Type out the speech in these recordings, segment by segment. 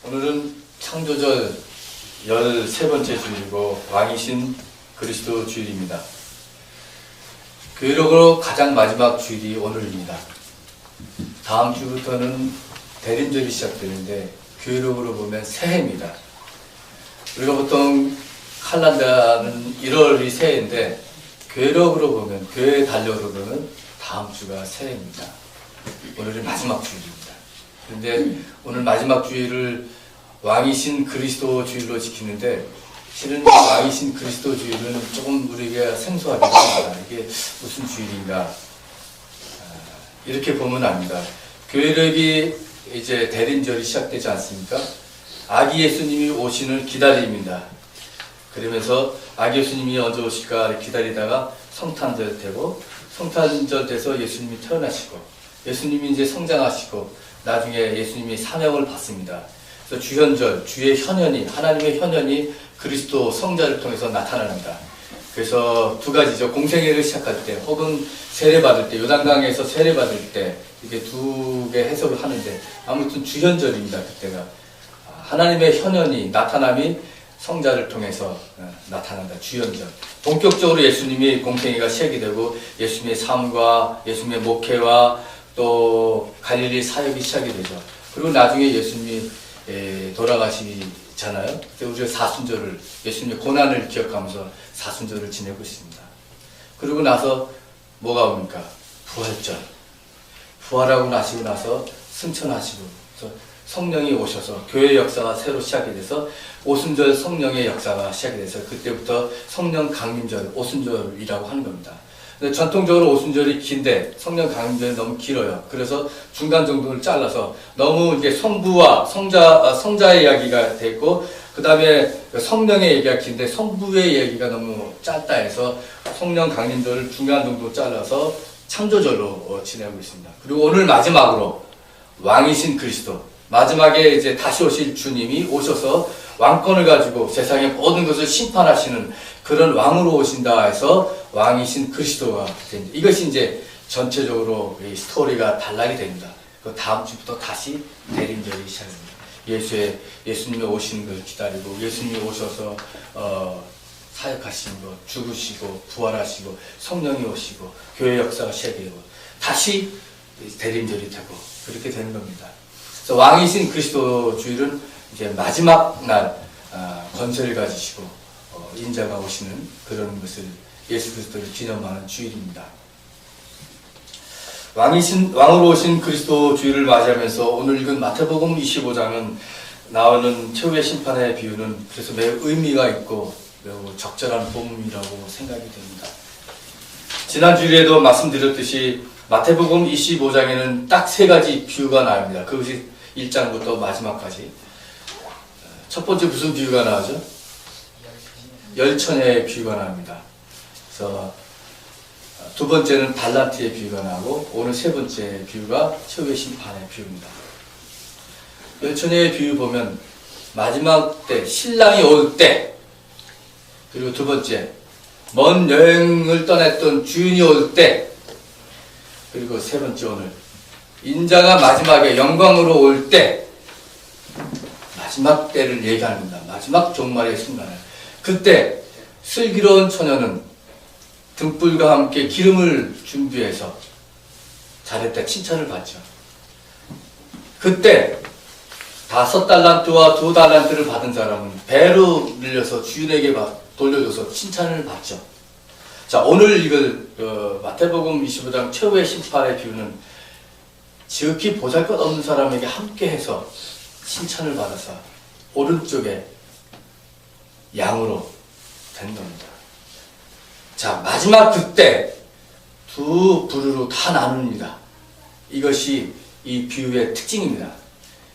오늘은 창조절 13번째 주일이고 왕이신 그리스도 주일입니다. 교회력으로 가장 마지막 주일이 오늘입니다. 다음 주부터는 대림절이 시작되는데 교회력으로 보면 새해입니다. 우리가 보통 칼란다는 1월이 새해인데 교회력으로 보면, 교회 달력으로 보면 다음 주가 새해입니다. 오늘이 마지막 주일입니다. 그런데 오늘 마지막 주일을 왕이신 그리스도 주일로 지키는데 실은 왕이신 그리스도 주일은 조금 우리에게 생소하기도 합니다. 이게 무슨 주일인가? 이렇게 보면 압니다. 교회력이 이제 대림절이 시작되지 않습니까? 아기 예수님이 오시는 기다림입니다. 그러면서 아기 예수님이 언제 오실까 기다리다가 성탄절 되고, 성탄절 돼서 예수님이 태어나시고, 예수님이 이제 성장하시고, 나중에 예수님이 사명을 받습니다. 그래서 주현절, 주의 현현이, 하나님의 현현이 그리스도 성자를 통해서 나타납니다. 그래서 두 가지죠. 공생애를 시작할 때, 혹은 세례받을 때, 요단강에서 세례받을 때, 이게 두 개 해석을 하는데, 아무튼 주현절입니다. 그때가. 하나님의 현현이, 나타남이 성자를 통해서 나타난다. 주현절. 본격적으로 예수님이 공생애가 시작이 되고, 예수님의 삶과 예수님의 목회와 또 갈릴리 사역이 시작이 되죠. 그리고 나중에 예수님이 돌아가시잖아요. 그때 우리가 사순절을, 예수님의 고난을 기억하면서 사순절을 지내고 있습니다. 그리고 나서 뭐가 옵니까? 부활절. 부활하고 나시고 나서 승천하시고, 그래서 성령이 오셔서 교회 역사가 새로 시작이 돼서 오순절 성령의 역사가 시작이 돼서 그때부터 성령 강림절, 오순절이라고 하는 겁니다. 전통적으로 오순절이 긴데 성령 강림절이 너무 길어요. 그래서 중간 정도를 잘라서 너무 이제 성부와 성자의 이야기가 됐고, 그 다음에 성령의 얘기가 긴데 성부의 얘기가 너무 짧다 해서 성령 강림절을 중간 정도 잘라서 창조절로 지내고 있습니다. 그리고 오늘 마지막으로 왕이신 그리스도, 마지막에 이제 다시 오실 주님이 오셔서 왕권을 가지고 세상의 모든 것을 심판하시는 그런 왕으로 오신다 해서 왕이신 그리스도가 됩니다. 이것이 이제 전체적으로 이 스토리가 단락이 됩니다. 그 다음 주부터 다시 대림절이 시작됩니다. 예수님이 오시는 걸 기다리고, 예수님이 오셔서 사역하시는 것, 죽으시고 부활하시고 성령이 오시고 교회 역사가 시작되고 다시 대림절이 되고 그렇게 되는 겁니다. 그래서 왕이신 그리스도 주일은 이제 마지막 날 권세를 가지시고 인자가 오시는 그런 것을, 예수 그리스도를 기념하는 주일입니다. 왕으로 오신 그리스도 주일을 맞이하면서 오늘 읽은 마태복음 25장은 나오는 최후의 심판의 비유는 그래서 매우 의미가 있고 매우 적절한 본문이라고 생각이 됩니다. 지난 주일에도 말씀드렸듯이 마태복음 25장에는 딱 세 가지 비유가 나옵니다. 그것이 1장부터 마지막까지. 첫 번째 무슨 비유가 나오죠? 열처녀의 비유가 나옵니다. 그래서 두 번째는 달란트의 비유가 나오고, 오늘 세 번째 비유가 최후의 심판의 비유입니다. 열처녀의 비유 보면 마지막 때, 신랑이 올 때, 그리고 두 번째 먼 여행을 떠났던 주인이 올 때, 그리고 세 번째 오늘 인자가 마지막에 영광으로 올 때, 마지막 때를 얘기합니다. 마지막 종말의 순간을. 그때 슬기로운 처녀는 등불과 함께 기름을 준비해서 잘했다 칭찬을 받죠. 그때 5달란트와 2달란트를 받은 사람은 배로 늘려서 주인에게 돌려줘서 칭찬을 받죠. 자, 오늘 읽을 마태복음 25장 최후의 심판의 비유는 지극히 보잘것없는 사람에게 함께해서 칭찬을 받아서 오른쪽에 양으로 된 겁니다. 자, 마지막 그때 두 부류로 다 나눕니다. 이것이 이 비유의 특징입니다.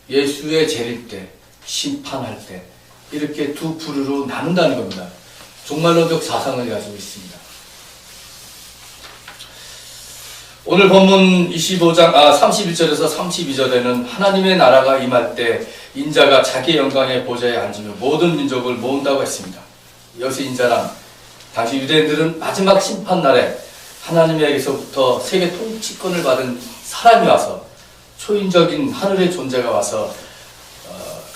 예수의 재림 때, 심판할 때 이렇게 두 부류로 나눈다는 겁니다. 종말론적 사상을 가지고 있습니다. 오늘 본문 31절에서 32절에는 하나님의 나라가 임할 때 인자가 자기 영광의 보좌에 앉으며 모든 민족을 모은다고 했습니다. 여기서 인자란 당시 유대인들은 마지막 심판날에 하나님에게서부터 세계 통치권을 받은 사람이 와서 초인적인 하늘의 존재가 와서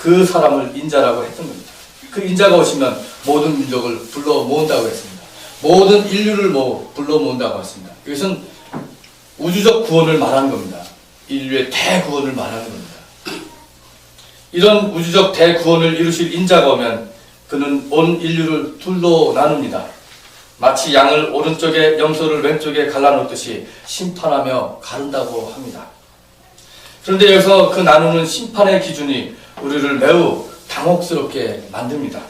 그 사람을 인자라고 했던 겁니다. 그 인자가 오시면 모든 민족을 불러 모은다고 했습니다. 모든 인류를 불러 모은다고 했습니다. 이것은 우주적 구원을 말하는 겁니다. 인류의 대구원을 말하는 겁니다. 이런 우주적 대구원을 이루실 인자가 오면 그는 온 인류를 둘로 나눕니다. 마치 양을 오른쪽에 염소를 왼쪽에 갈라놓듯이 심판하며 가른다고 합니다. 그런데 여기서 그 나누는 심판의 기준이 우리를 매우 당혹스럽게 만듭니다.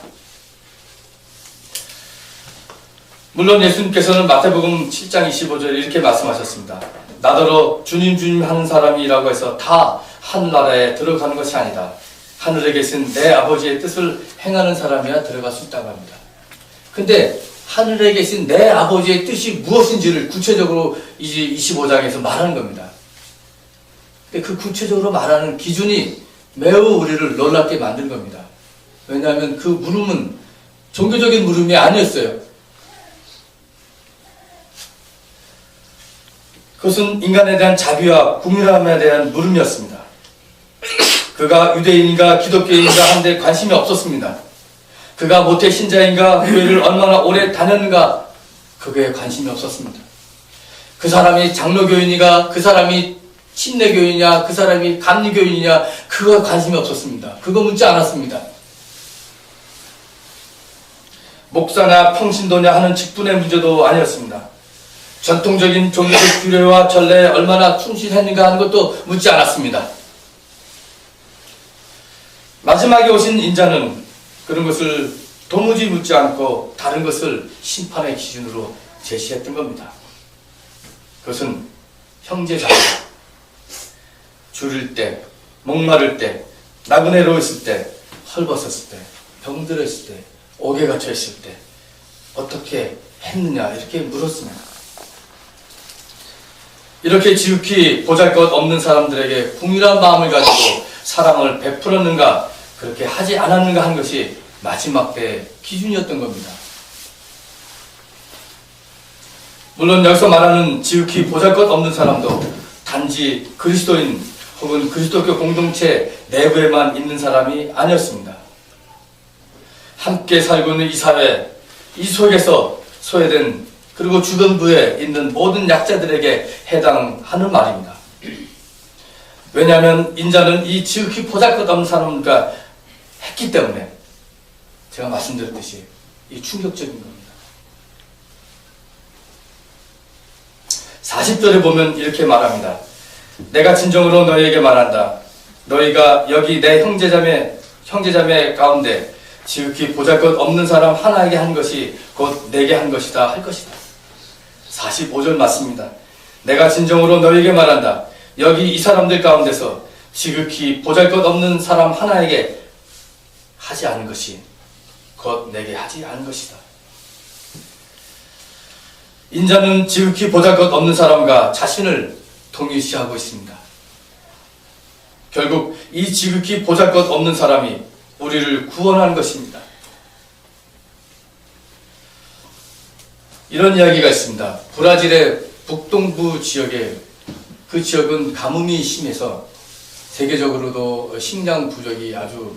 물론 예수님께서는 마태복음 7장 25절에 이렇게 말씀하셨습니다. 나더러 주님 주님 하는 사람이라고 해서 다 하늘나라에 들어가는 것이 아니다. 하늘에 계신 내 아버지의 뜻을 행하는 사람이야 들어갈 수 있다고 합니다. 근데 하늘에 계신 내 아버지의 뜻이 무엇인지를 구체적으로 이제 25장에서 말하는 겁니다. 근데 그 구체적으로 말하는 기준이 매우 우리를 놀랍게 만든 겁니다. 왜냐하면 그 물음은 종교적인 물음이 아니었어요. 그것은 인간에 대한 자비와 궁휼함에 대한 물음이었습니다. 그가 유대인인가 기독교인인가 하는데 관심이 없었습니다. 그가 모태 신자인가 교회를 얼마나 오래 다녔는가 그거에 관심이 없었습니다. 그 사람이 장로교인이가 그 사람이 침례교인이냐 그 사람이 감리교인이냐 그거에 관심이 없었습니다. 그거 묻지 않았습니다. 목사냐 평신도냐 하는 직분의 문제도 아니었습니다. 전통적인 종교적 규례와 전례에 얼마나 충실했는가 하는 것도 묻지 않았습니다. 마지막에 오신 인자는 그런 것을 도무지 묻지 않고 다른 것을 심판의 기준으로 제시했던 겁니다. 그것은 형제자매, 줄일 때, 목마를 때, 나그네로 있을 때, 헐벗었을 때, 병들어 있을 때, 옥에 갇혀 있을 때 어떻게 했느냐 이렇게 물었습니다. 이렇게 지극히 보잘것없는 사람들에게 궁휼한 마음을 가지고 사랑을 베풀었는가 그렇게 하지 않았는가 하는 것이 마지막 때의 기준이었던 겁니다. 물론 여기서 말하는 지극히 보잘것없는 사람도 단지 그리스도인 혹은 그리스도교 공동체 내부에만 있는 사람이 아니었습니다. 함께 살고 있는 이 사회, 이 속에서 소외된 그리고 주변부에 있는 모든 약자들에게 해당하는 말입니다. 왜냐하면 인자는 이 지극히 보잘것없는 사람과 했기 때문에 제가 말씀드렸듯이 이 충격적인 겁니다. 40절에 보면 이렇게 말합니다. 내가 진정으로 너희에게 말한다. 너희가 여기 내 형제자매 가운데 지극히 보잘것없는 사람 하나에게 한 것이 곧 내게 한 것이다 할 것이다. 45절 맞습니다. 내가 진정으로 너희에게 말한다. 여기 이 사람들 가운데서 지극히 보잘것없는 사람 하나에게 하지 않은 것이 곧 내게 하지 않은 것이다. 인자는 지극히 보잘것없는 사람과 자신을 동일시하고 있습니다. 결국 이 지극히 보잘것없는 사람이 우리를 구원하는 것입니다. 이런 이야기가 있습니다. 브라질의 북동부 지역에 그 지역은 가뭄이 심해서 세계적으로도 식량 부족이 아주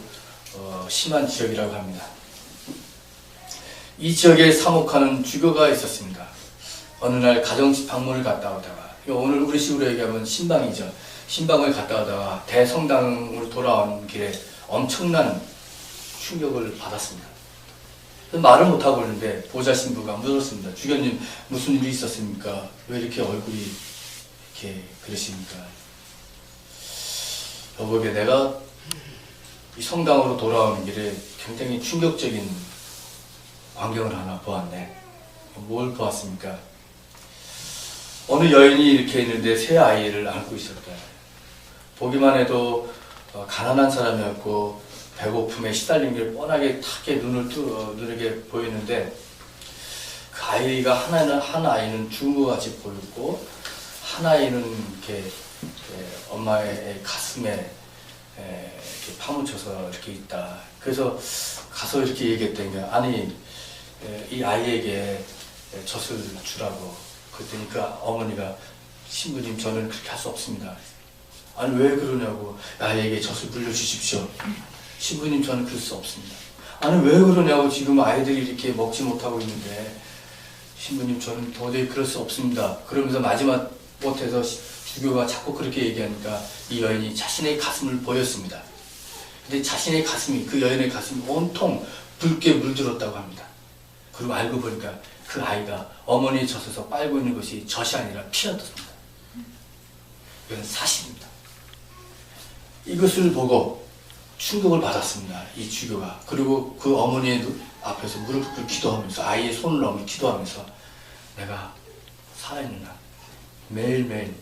심한 지역이라고 합니다. 이 지역에 사목하는 주교가 있었습니다. 어느 날 가정집 방문을 갔다 오다가 오늘 우리 식으로 얘기하면 신방이죠. 신방을 갔다 오다가 대성당으로 돌아오는 길에 엄청난 충격을 받았습니다. 말을 못하고 있는데 보좌 신부가 물었습니다. 주교님 무슨 일이 있었습니까? 왜 이렇게 얼굴이 이렇게 그러십니까? 여보게 내가 이 성당으로 돌아오는 길에 굉장히 충격적인 광경을 하나 보았네. 뭘 보았습니까? 어느 여인이 이렇게 있는데 새 아이를 안고 있었다. 보기만 해도 가난한 사람이었고 배고픔에 시달린 게 뻔하게 탁게 눈에게 보이는데 그 아이가 한 아이는 죽은 것 같이 보였고 한 아이는 이렇게 엄마의 가슴에 이렇게 파묻혀서 이렇게 있다. 그래서 가서 이렇게 얘기했던 게 아니 이 아이에게 젖을 주라고. 그랬더니 그 어머니가 신부님 저는 그렇게 할 수 없습니다. 아니 왜 그러냐고 아이에게 젖을 물려주십시오. 신부님, 저는 그럴 수 없습니다. 아니, 왜 그러냐고. 지금 아이들이 이렇게 먹지 못하고 있는데. 신부님, 저는 도저히 그럴 수 없습니다. 그러면서 마지막 못해서 주교가 자꾸 그렇게 얘기하니까 이 여인이 자신의 가슴을 보였습니다. 근데 자신의 가슴이, 그 여인의 가슴이 온통 붉게 물들었다고 합니다. 그리고 알고 보니까 그 아이가 어머니의 젖에서 빨고 있는 것이 젖이 아니라 피였습니다. 이건 사실입니다. 이것을 보고 충격을 받았습니다. 이 주교가. 그리고 그 어머니의 앞에서 무릎 꿇고 기도하면서, 아이의 손을 넣으며 기도하면서, 내가 살아있는 한 매일매일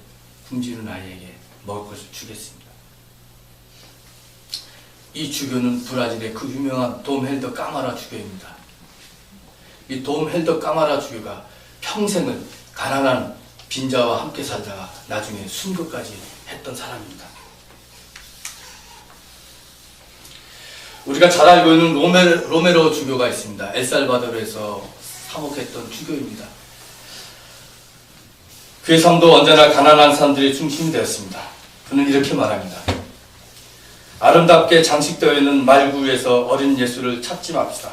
굶주리는 아이에게 먹을 것을 주겠습니다. 이 주교는 브라질의 그 유명한 돔 헬더 까마라 주교입니다. 이 돔 헬더 까마라 주교가 평생을 가난한 빈자와 함께 살다가 나중에 순교까지 했던 사람입니다. 우리가 잘 알고 있는 로메로 주교가 있습니다. 엘살바도르에서 사목했던 주교입니다. 그의 삶도 언제나 가난한 사람들의 중심이 되었습니다. 그는 이렇게 말합니다. 아름답게 장식되어 있는 말구 위에서 어린 예수를 찾지 맙시다.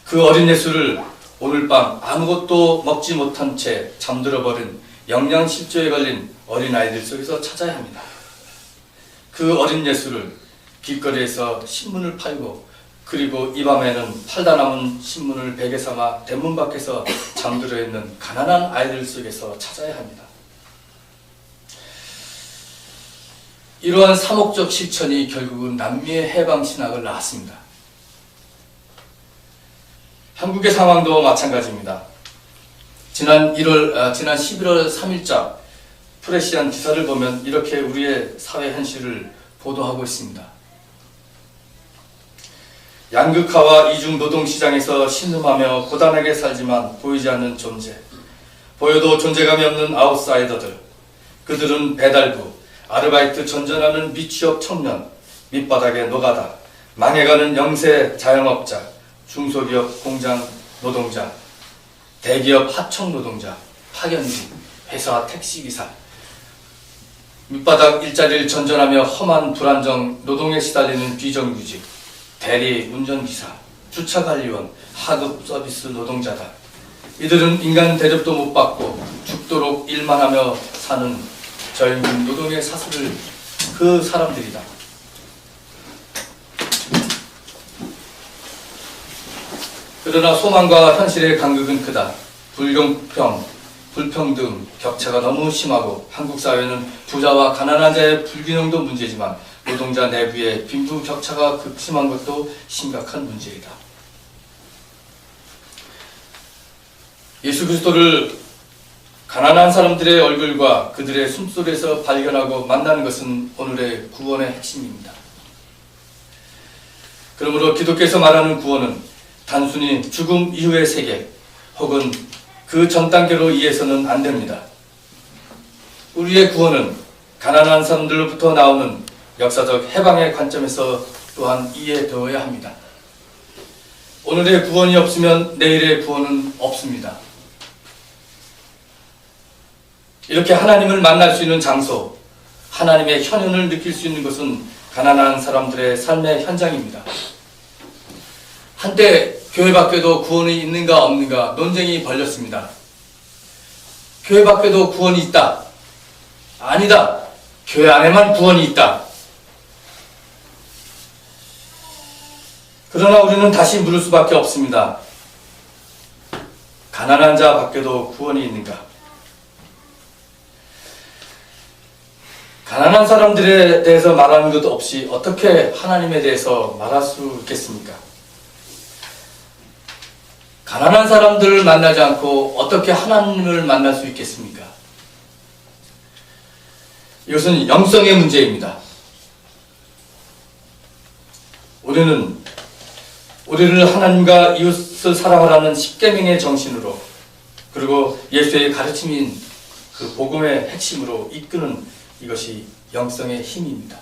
그 어린 예수를 오늘 밤 아무것도 먹지 못한 채 잠들어버린 영양실조에 걸린 어린아이들 속에서 찾아야 합니다. 그 어린 예수를 길거리에서 신문을 팔고, 그리고 이 밤에는 팔다 남은 신문을 베개 삼아 대문 밖에서 잠들어 있는 가난한 아이들 속에서 찾아야 합니다. 이러한 사목적 실천이 결국은 남미의 해방신학을 낳았습니다. 한국의 상황도 마찬가지입니다. 지난 11월 3일자 프레시안 기사를 보면 이렇게 우리의 사회 현실을 보도하고 있습니다. 양극화와 이중 노동시장에서 신음하며 고단하게 살지만 보이지 않는 존재, 보여도 존재감이 없는 아웃사이더들, 그들은 배달부, 아르바이트 전전하는 미취업 청년, 밑바닥의 노가다, 망해가는 영세 자영업자, 중소기업 공장 노동자, 대기업 하청 노동자, 파견직, 회사 택시기사, 밑바닥 일자리를 전전하며 험한 불안정 노동에 시달리는 비정규직, 대리 운전기사, 주차관리원, 하급 서비스 노동자다. 이들은 인간 대접도 못 받고 죽도록 일만 하며 사는 저임금 노동의 사슬을 그 사람들이다. 그러나 소망과 현실의 간극은 크다. 불공평, 불평등, 격차가 너무 심하고 한국 사회는 부자와 가난한 자의 불균형도 문제지만 노동자 내부의 빈부격차가 극심한 것도 심각한 문제이다. 예수 그리스도를 가난한 사람들의 얼굴과 그들의 숨소리에서 발견하고 만나는 것은 오늘의 구원의 핵심입니다. 그러므로 기독교에서 말하는 구원은 단순히 죽음 이후의 세계 혹은 그 전 단계로 이해해서는 안 됩니다. 우리의 구원은 가난한 사람들로부터 나오는 역사적 해방의 관점에서 또한 이해되어야 합니다. 오늘의 구원이 없으면 내일의 구원은 없습니다. 이렇게 하나님을 만날 수 있는 장소, 하나님의 현현을 느낄 수 있는 것은 가난한 사람들의 삶의 현장입니다. 한때 교회 밖에도 구원이 있는가 없는가 논쟁이 벌렸습니다. 교회 밖에도 구원이 있다. 아니다. 교회 안에만 구원이 있다. 그러나 우리는 다시 물을 수밖에 없습니다. 가난한 자 밖에도 구원이 있는가? 가난한 사람들에 대해서 말하는 것 없이 어떻게 하나님에 대해서 말할 수 있겠습니까? 가난한 사람들을 만나지 않고 어떻게 하나님을 만날 수 있겠습니까? 이것은 영성의 문제입니다. 우리를 하나님과 이웃을 사랑하라는 십계명의 정신으로, 그리고 예수의 가르침인 그 복음의 핵심으로 이끄는 이것이 영성의 힘입니다.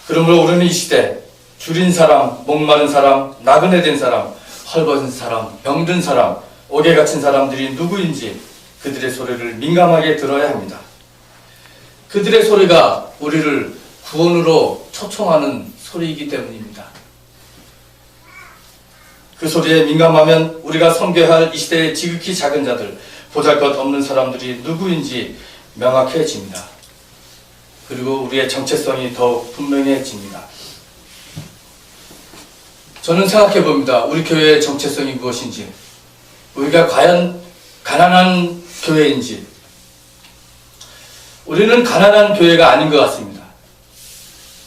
그러므로 우리는 이 시대 줄인 사람, 목마른 사람, 나그네 된 사람, 헐벗은 사람, 병든 사람, 옥에 갇힌 사람들이 누구인지 그들의 소리를 민감하게 들어야 합니다. 그들의 소리가 우리를 구원으로 초청하는 소리이기 때문입니다. 그 소리에 민감하면 우리가 섬겨야 할 이 시대의 지극히 작은 자들, 보잘것없는 사람들이 누구인지 명확해집니다. 그리고 우리의 정체성이 더욱 분명해집니다. 저는 생각해 봅니다. 우리 교회의 정체성이 무엇인지, 우리가 과연 가난한 교회인지. 우리는 가난한 교회가 아닌 것 같습니다.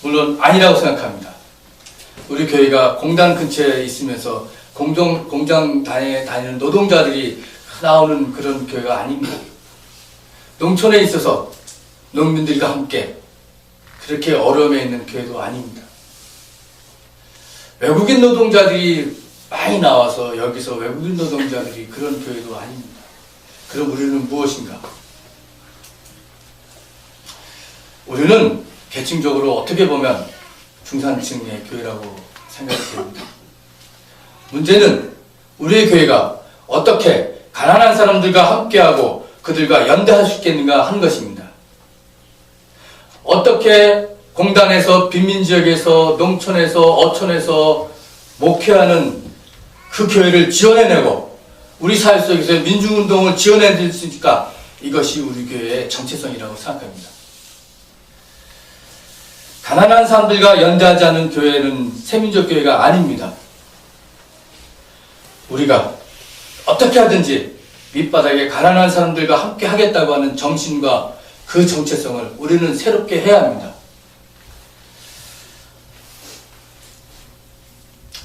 물론 아니라고 생각합니다. 우리 교회가 공단 근처에 있으면서 공장 다니는 노동자들이 나오는 그런 교회가 아닙니다. 농촌에 있어서 농민들과 함께 그렇게 어려움에 있는 교회도 아닙니다. 외국인 노동자들이 많이 나와서 여기서 외국인 노동자들이 그런 교회도 아닙니다. 그럼 우리는 무엇인가? 우리는 계층적으로 어떻게 보면 중산층의 교회라고 생각이 됩니다. 문제는 우리의 교회가 어떻게 가난한 사람들과 함께하고 그들과 연대할 수 있겠는가 하는 것입니다. 어떻게 공단에서 빈민지역에서 농촌에서 어촌에서 목회하는 그 교회를 지원해내고 우리 사회 속에서 민주운동을 지원해낼 수 있을까? 이것이 우리 교회의 정체성이라고 생각합니다. 가난한 사람들과 연대하지 않은 교회는 새민족 교회가 아닙니다. 우리가 어떻게 하든지 밑바닥에 가난한 사람들과 함께 하겠다고 하는 정신과 그 정체성을 우리는 새롭게 해야 합니다.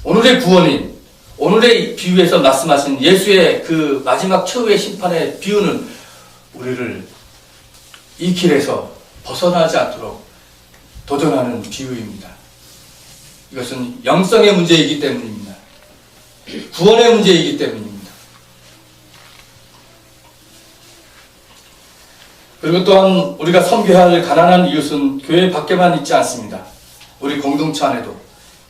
오늘의 구원인, 오늘의 비유에서 말씀하신 예수의 그 마지막 최후의 심판의 비유는 우리를 이 길에서 벗어나지 않도록 도전하는 비유입니다. 이것은 영성의 문제이기 때문입니다. 구원의 문제이기 때문입니다. 그리고 또한 우리가 섬겨야 할 가난한 이웃은 교회 밖에만 있지 않습니다. 우리 공동체 안에도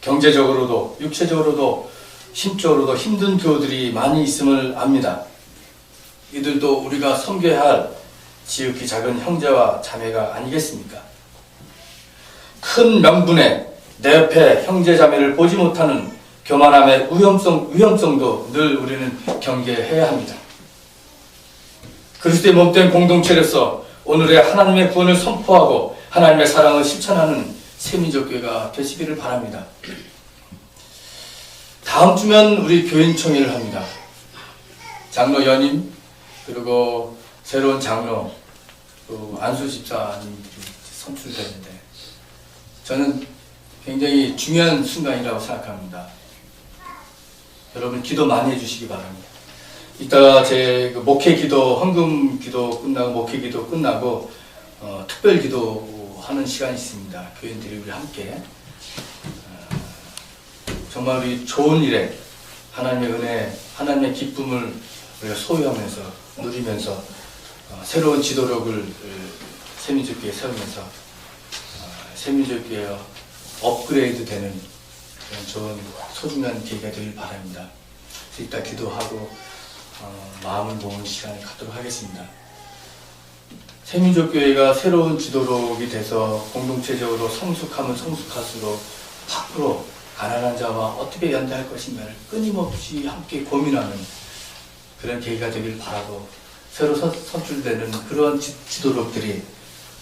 경제적으로도 육체적으로도 심적으로도 힘든 교우들이 많이 있음을 압니다. 이들도 우리가 섬겨야 할 지극히 작은 형제와 자매가 아니겠습니까? 큰 명분에 내 옆에 형제 자매를 보지 못하는 교만함의 위험성도 늘 우리는 경계해야 합니다. 그리스도의 몸된 공동체로서 오늘의 하나님의 구원을 선포하고 하나님의 사랑을 실천하는 새민족교회가 되시기를 바랍니다. 다음 주면 우리 교인총회를 합니다. 장로 연임 그리고 새로운 장로 안수 집사님들이 선출되는데 저는 굉장히 중요한 순간이라고 생각합니다. 여러분 기도 많이 해주시기 바랍니다. 이따가 제 목회 기도, 헌금 기도 끝나고 목회 기도 끝나고 특별 기도하는 시간이 있습니다. 교인들이 우리 함께 정말 우리 좋은 일에 하나님의 은혜, 하나님의 기쁨을 우리가 소유하면서 누리면서 새로운 지도력을 새민족교회에 세우면서 새민족교회가 업그레이드 되는 그런 좋은 소중한 계기가 되길 바랍니다. 이따 기도하고 마음을 모으는 시간을 갖도록 하겠습니다. 새민족교회가 새로운 지도록이 돼서 공동체적으로 성숙하면 성숙할수록 밖으로 가난한 자와 어떻게 연대할 것인가를 끊임없이 함께 고민하는 그런 계기가 되길 바라고 새로 선출되는 그런 지도록들이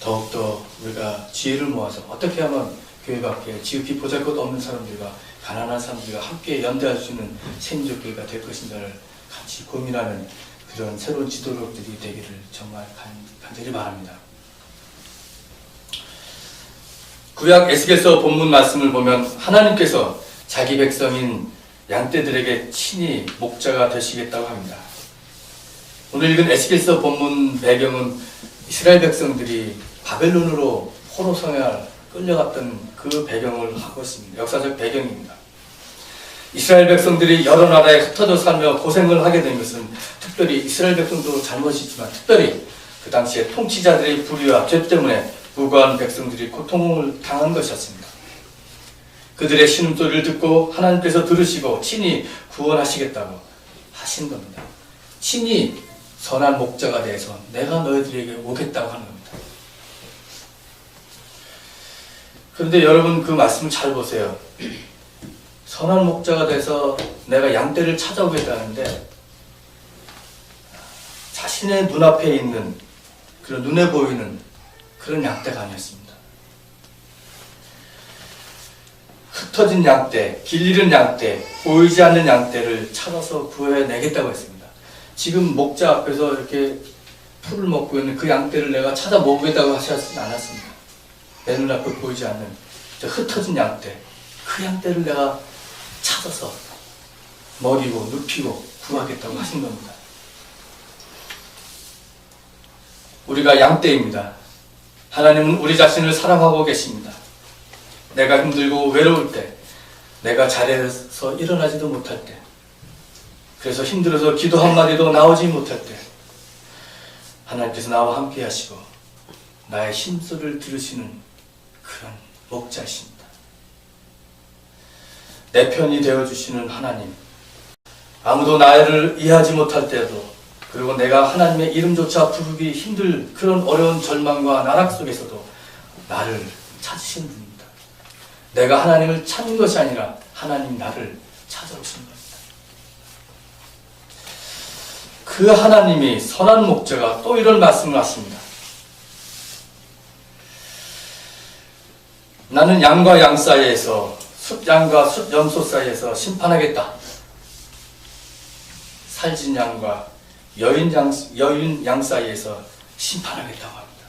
더욱더 우리가 지혜를 모아서 어떻게 하면 교회 밖에 지극히 보잘것없는 사람들과 가난한 사람들과 함께 연대할 수 있는 새민족교회가 될 것인가를 같이 고민하는 그런 새로운 지도록들이 되기를 정말 간절히 바랍니다. 구약 에스겔서 본문 말씀을 보면 하나님께서 자기 백성인 양떼들에게 친히 목자가 되시겠다고 합니다. 오늘 읽은 에스겔서 본문 배경은 이스라엘 백성들이 바벨론으로 포로 생활 끌려갔던 그 배경을 하고 있습니다. 역사적 배경입니다. 이스라엘 백성들이 여러 나라에 흩어져 살며 고생을 하게 된 것은 특별히 이스라엘 백성도 잘못이지만 특별히 그 당시에 통치자들의 불의와 죄 때문에 무고한 백성들이 고통을 당한 것이었습니다. 그들의 신음소리를 듣고 하나님께서 들으시고 친히 구원하시겠다고 하신 겁니다. 친히 선한 목자가 되어서 내가 너희들에게 오겠다고 하는 겁니다. 그런데 여러분 그 말씀을 잘 보세요. 선한 목자가 돼서 내가 양떼를 찾아오겠다는데 자신의 눈앞에 있는 그런 눈에 보이는 그런 양떼가 아니었습니다. 흩어진 양떼, 길 잃은 양떼, 보이지 않는 양떼를 찾아서 구해내겠다고 했습니다. 지금 목자 앞에서 이렇게 풀을 먹고 있는 그 양떼를 내가 찾아 먹겠다고 하시지 않았습니다. 내 눈앞에 보이지 않는 저 흩어진 양떼, 그 양떼를 내가 찾아서 먹이고 눕히고 구하겠다고 하신 겁니다. 우리가 양떼입니다. 하나님은 우리 자신을 사랑하고 계십니다. 내가 힘들고 외로울 때, 내가 자리에서 일어나지도 못할 때, 그래서 힘들어서 기도 한마디도 나오지 못할 때 하나님께서 나와 함께 하시고 나의 힘소리를 들으시는 그런 목자이십니다. 내 편이 되어주시는 하나님, 아무도 나를 이해하지 못할 때도, 그리고 내가 하나님의 이름조차 부르기 힘들 그런 어려운 절망과 나락 속에서도 나를 찾으시는 분입니다. 내가 하나님을 찾는 것이 아니라 하나님 나를 찾아오시는 겁니다. 그 하나님이 선한 목자가 또 이런 말씀을 하십니다. 나는 양과 양 사이에서, 숫양과 숫염소 사이에서 심판하겠다. 살진 양과 여인 양 사이에서 심판하겠다고 합니다.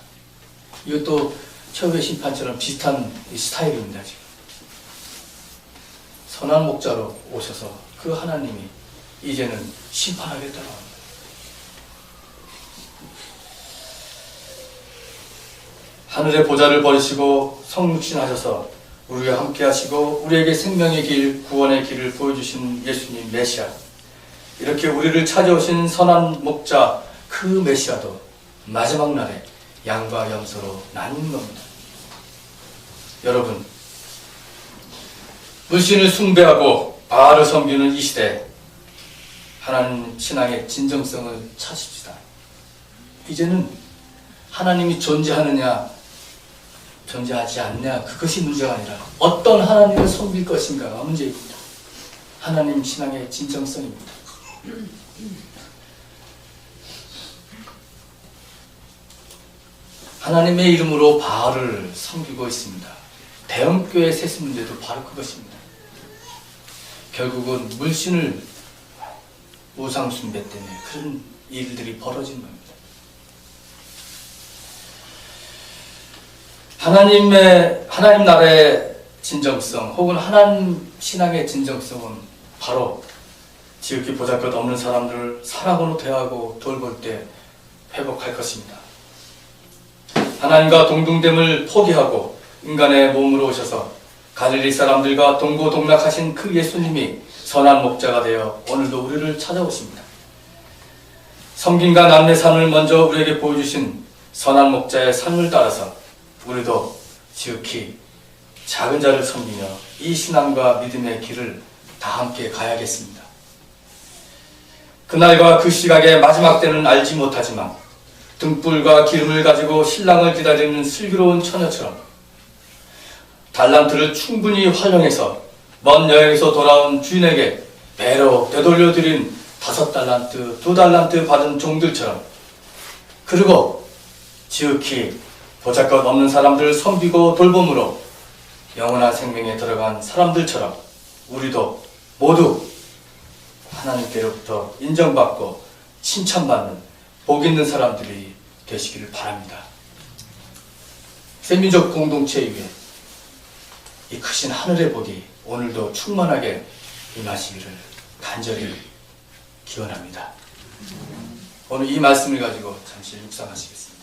이것도 최후의 심판처럼 비슷한 스타일입니다. 지금 선한 목자로 오셔서 그 하나님이 이제는 심판하겠다고 합니다. 하늘의 보좌를 버리시고 성육신하셔서 우리와 함께 하시고 우리에게 생명의 길, 구원의 길을 보여주신 예수님 메시아, 이렇게 우리를 찾아오신 선한 목자 그 메시아도 마지막 날에 양과 염소로 나뉘는 겁니다. 여러분, 물신을 숭배하고 바알을 섬기는 이 시대, 하나님 신앙의 진정성을 찾읍시다. 이제는 하나님이 존재하느냐 존재하지 않냐, 그것이 문제가 아니라 어떤 하나님을 섬길 것인가가 문제입니다. 하나님 신앙의 진정성입니다. 하나님의 이름으로 바알을 섬기고 있습니다. 대형교회 세습 문제도 바로 그것입니다. 결국은 물신을 우상 숭배 때문에 그런 일들이 벌어진 겁니다. 하나님 나라의 진정성 혹은 하나님 신앙의 진정성은 바로 지극히 보잘것없는 사람들을 사랑으로 대하고 돌볼 때 회복할 것입니다. 하나님과 동등됨을 포기하고 인간의 몸으로 오셔서 갈릴리 사람들과 동고동락하신 그 예수님이 선한 목자가 되어 오늘도 우리를 찾아오십니다. 섬김과 남매산을 먼저 우리에게 보여주신 선한 목자의 삶을 따라서 우리도 지극히 작은 자를 섬기며 이 신앙과 믿음의 길을 다 함께 가야겠습니다. 그날과 그 시각의 마지막 때는 알지 못하지만 등불과 기름을 가지고 신랑을 기다리는 슬기로운 처녀처럼 달란트를 충분히 활용해서 먼 여행에서 돌아온 주인에게 배로 되돌려드린 5달란트, 2달란트 받은 종들처럼, 그리고 지극히 보잘것없는 사람들을 섬기고 돌봄으로 영원한 생명에 들어간 사람들처럼 우리도 모두 하나님께로부터 인정받고 칭찬받는 복 있는 사람들이 되시기를 바랍니다. 세민족 공동체 위에 이 크신 하늘의 복이 오늘도 충만하게 임하시기를 간절히 기원합니다. 오늘 이 말씀을 가지고 잠시 묵상하시겠습니다.